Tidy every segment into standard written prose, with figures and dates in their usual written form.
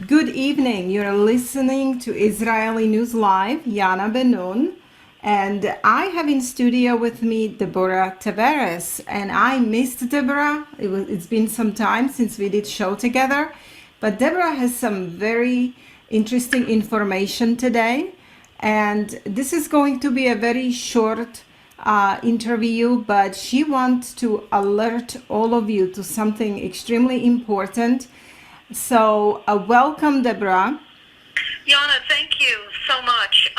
Good evening. You're listening to Israeli News Live, Yana Ben-Nun, and I have in studio with me Deborah Tavares. And I missed Deborah. It's been some time since we did show together, but Deborah has some very interesting information today. And this is going to be a very short interview, but she wants to alert all of you to something extremely important. So, welcome, Deborah. Yana, thank you so much.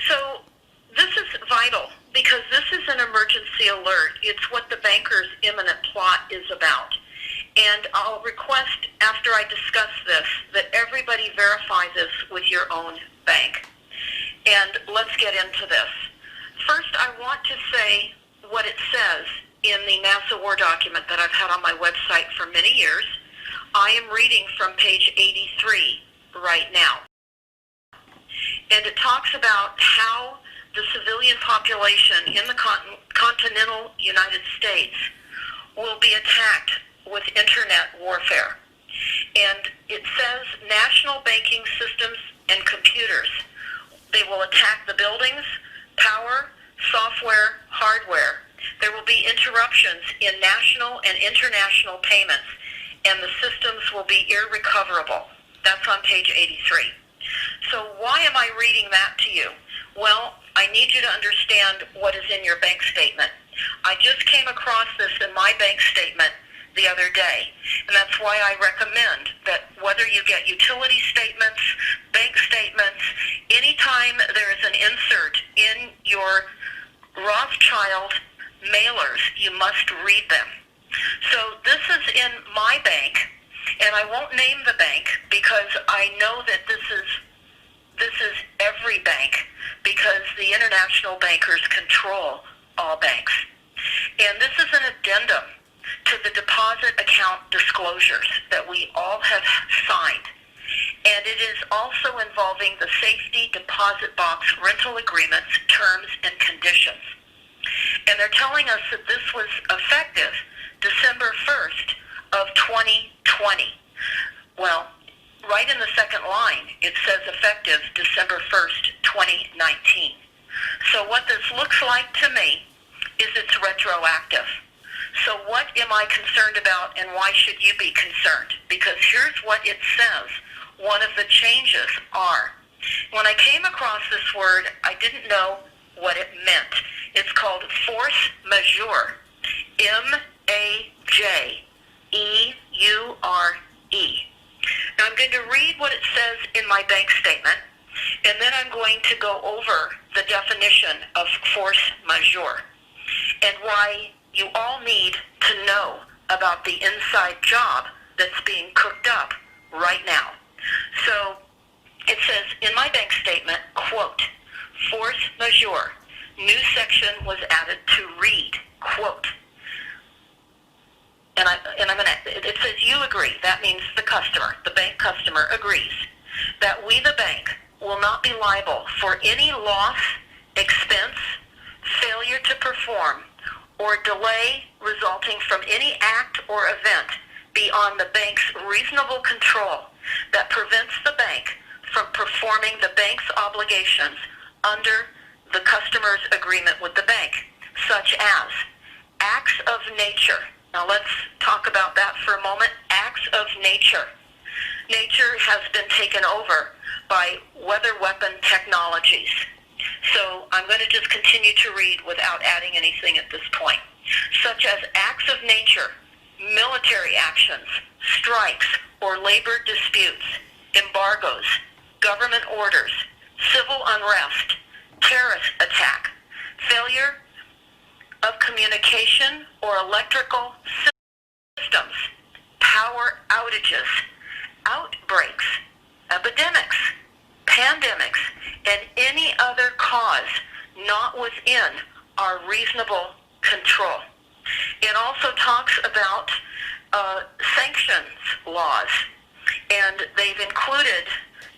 So this is vital because this is an emergency alert. It's what the banker's imminent plot is about. And I'll request, after I discuss this, that everybody verify this with your own bank. And let's get into this. First, I want to say what it says in the NASA War document that I've had on my website for many years. I am reading from page 83 right now. And it talks about how the civilian population in the continental United States will be attacked with internet warfare. And it says national banking systems and computers. They will attack the buildings, power, software, hardware. There will be interruptions in national and international payments, and the systems will be irrecoverable. That's on page 83. So why am I reading that to you? Well, I need you to understand what is in your bank statement. I just came across this in my bank statement the other day, and that's why I recommend that whether you get utility statements, bank statements, anytime there is an insert in your Rothschild mailers, you must read them. So this is in my bank, and I won't name the bank because I know that this is every bank, because the international bankers control all banks. And this is an addendum to the deposit account disclosures that we all have signed. And it is also involving the safety deposit box rental agreements, terms, and conditions. And they're telling us that this was effective December 1st of 2020. Well, right in the second line, it says effective December 1st, 2019. So what this looks like to me is it's retroactive. So what am I concerned about, and why should you be concerned? Because here's what it says. One of the changes are, when I came across this word, I didn't know what it meant. It's called force majeure. M-A-J-E-U-R-E. Now I'm going to read what it says in my bank statement, and then I'm going to go over the definition of force majeure and why you all need to know about the inside job that's being cooked up right now. So it says in my bank statement, quote, force majeure, new section was added to read, quote, it says you agree. That means the customer, the bank customer agrees that we, the bank, will not be liable for any loss, expense, failure to perform, or delay resulting from any act or event beyond the bank's reasonable control that prevents the bank from performing the bank's obligations under the customer's agreement with the bank, such as acts of nature. Now let's talk about that for a moment. Acts of nature. Nature has been taken over by weather weapon technologies. So I'm going to just continue to read without adding anything at this point. Such as acts of nature, military actions, strikes or labor disputes, embargoes, government orders, civil unrest, terrorist attack, failure of communication or electrical systems, power outages, outbreaks, epidemics, pandemics, and any other cause not within our reasonable control. It also talks about sanctions laws, and they've included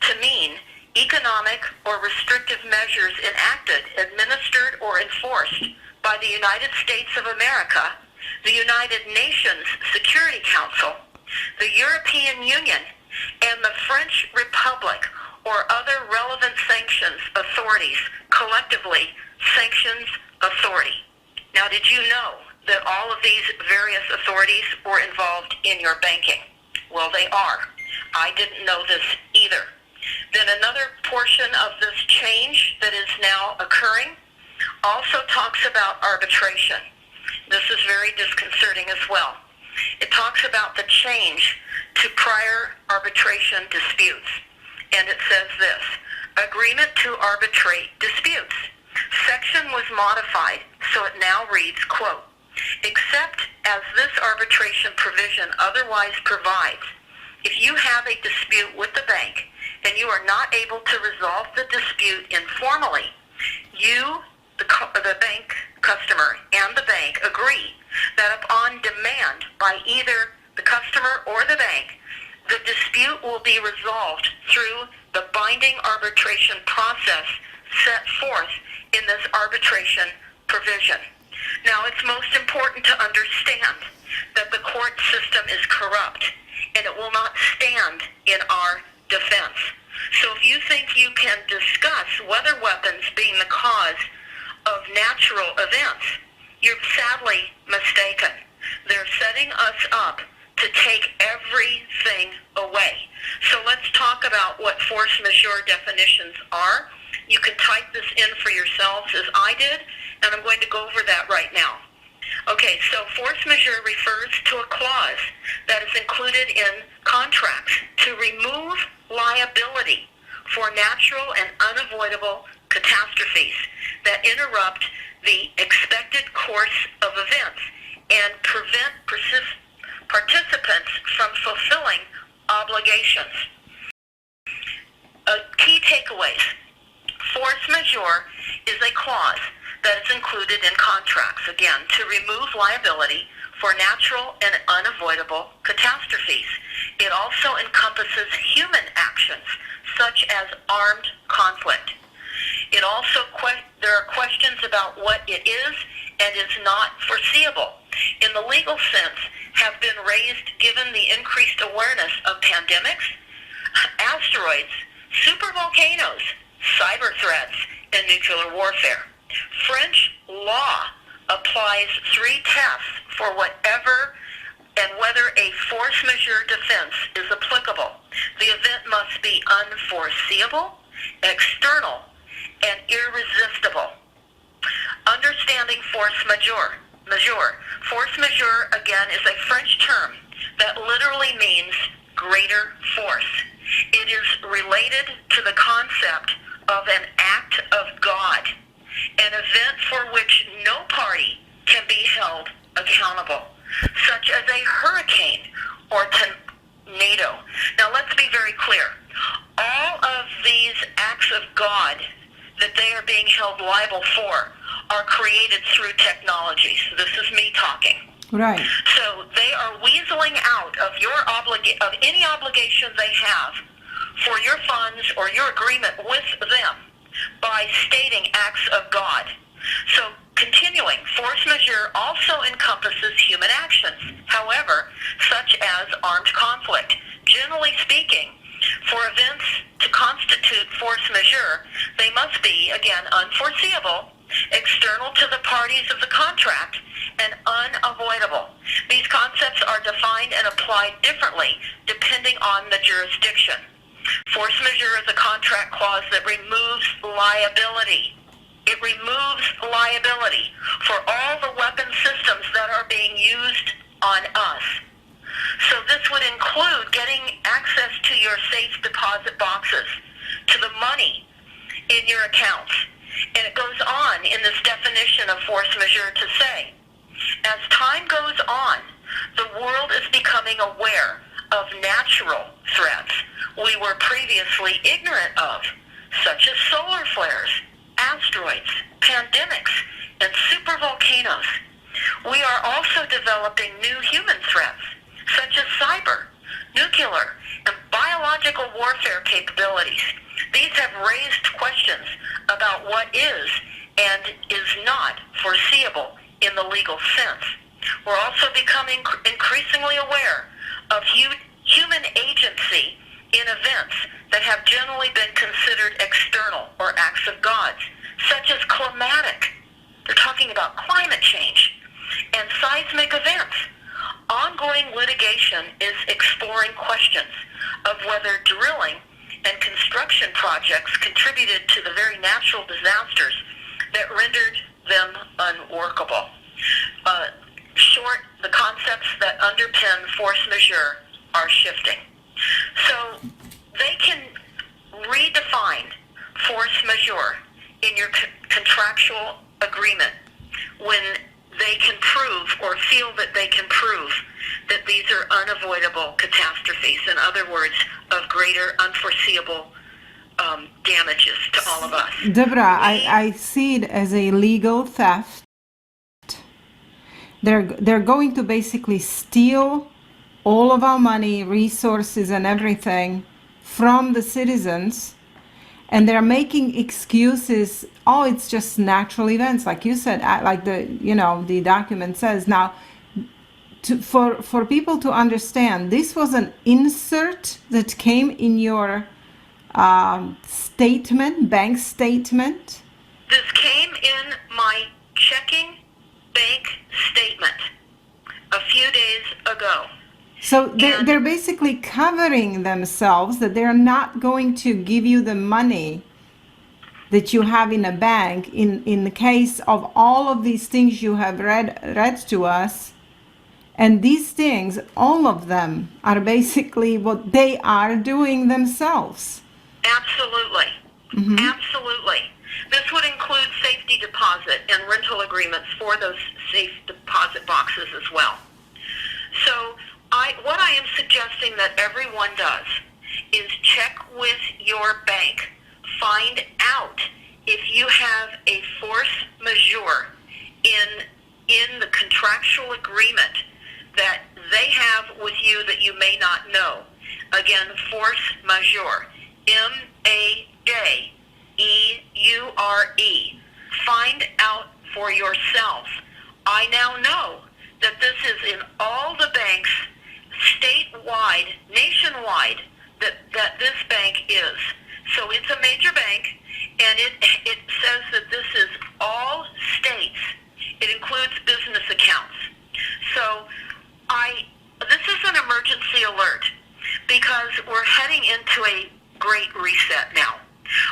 to mean economic or restrictive measures enacted, administered, or enforced by the United States of America, the United Nations Security Council, the European Union, and and the French Republic or other relevant sanctions authorities, collectively sanctions authority. Now, did you know that all of these various authorities were involved in your banking? Well, they are. I didn't know this either. Then another portion of this change that is now occurring also talks about arbitration. This is very disconcerting as well. It talks about the change to prior arbitration disputes. And it says this: agreement to arbitrate disputes. Section was modified, so it now reads, quote, except as this arbitration provision otherwise provides, if you have a dispute with the bank and you are not able to resolve the dispute informally, you, the bank customer, and the bank agree that upon demand by either the customer or the bank, the dispute will be resolved through the binding arbitration process set forth in this arbitration provision. Now, it's most important to understand that the court system is corrupt and it will not stand in our defense. So if you think you can discuss weather weapons being the cause of natural events, you're sadly mistaken. They're setting us up to take everything away. So let's talk about what force majeure definitions are. You can type this in for yourselves as I did, and I'm going to go over that right now. Okay, so force majeure refers to a clause that is included in contracts to remove liability for natural and unavoidable catastrophes that interrupt the expected course of events and prevent participants from fulfilling obligations. Key takeaways. Force majeure is a clause that is included in contracts, again, to remove liability for natural and unavoidable catastrophes. It also encompasses human actions, such as armed conflict. It also, there are questions about what it is and is not foreseeable. In the legal sense, have been raised given the increased awareness of pandemics, asteroids, supervolcanoes, cyber threats, and nuclear warfare. French law applies 3 tests for whatever and whether a force majeure defense is applicable. The event must be unforeseeable, external, and irresistible. Understanding force majeure. Force majeure, again, is a French term that literally means greater force. It is related to the concept of an act of God, an event for which no party can be held accountable, such as a hurricane or tornado. Now let's be very clear. All of these acts of God that they are being held liable for are created through technology. So this is me talking. Right. So they are weaseling out of of any obligation they have for your funds or your agreement with them by stating acts of God. So continuing, force majeure also encompasses human actions, however, such as armed conflict. Generally speaking, for events to constitute force majeure, they must be, again, unforeseeable, external to the parties of the contract, and unavoidable. These concepts are defined and applied differently depending on the jurisdiction. Force majeure is a contract clause that removes liability. It removes liability for all the weapon systems that are being used on us. So this would include getting access to your safe deposit boxes, to the money in your accounts. And it goes on in this definition of force majeure to say, as time goes on, the world is becoming aware of natural threats we were previously ignorant of, such as solar flares, asteroids, pandemics, and supervolcanoes. We are also developing new human threats, such as cyber, nuclear, and biological warfare capabilities. These have raised questions about what is and is not foreseeable in the legal sense. We're also becoming increasingly aware of human agency in events that have generally been considered external or acts of gods, such as climatic. They're talking about climate change and seismic events. Ongoing litigation is exploring questions of whether drilling and construction projects contributed to the very natural disasters that rendered them unworkable. The concepts that underpin force majeure are shifting. So they can redefine force majeure in your contractual agreement when they can prove or feel that they can prove that these are unavoidable catastrophes. In other words, of greater unforeseeable damages to all of us. Deborah, I see it as a legal theft. They're going to basically steal all of our money, resources, and everything from the citizens, and they're making excuses. Oh, it's just natural events, like you said, like the document says. Now, for people to understand, this was an insert that came in your statement, bank statement. This came in my checking bank statement a few days ago. So they're basically covering themselves that they're not going to give you the money that you have in a bank in the case of all of these things you have read to us. And these things, all of them, are basically what they are doing themselves. Absolutely. Mm-hmm. Absolutely. This would include safety deposit and rental agreements for those safe deposit boxes as well. So what I am suggesting that everyone does is check with your bank. Find out if you have a force majeure in the contractual agreement that they have with you that you may not know. Again, force majeure. M-A-J-E-U-R-E. Find out for yourself. I now know that this is in all the banks, statewide, nationwide, that this bank is. So it's a major bank, and it says that this is all states. It includes business accounts. So this is an emergency alert because we're heading into a great reset now,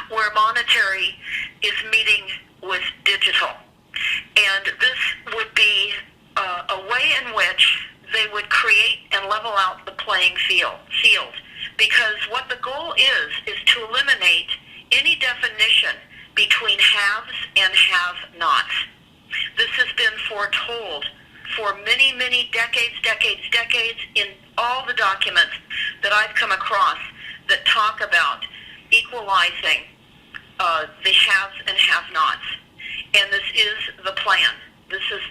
where monetary is meeting with digital. And this would be a way in which they would create and level out the playing field. Because what the goal is to eliminate any definition between haves and have-nots. This has been foretold for many, many decades in all the documents that I've come across that talk about equalizing the haves and have-nots. And this is the plan. This is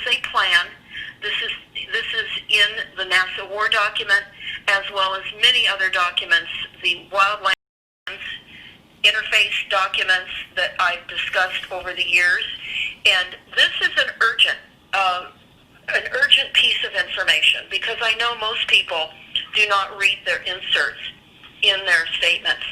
a plan. This is in the NASA War document, as well as many other documents, the wildlands interface documents that I've discussed over the years. And this is an urgent piece of information, because I know most people do not read their inserts in their statements.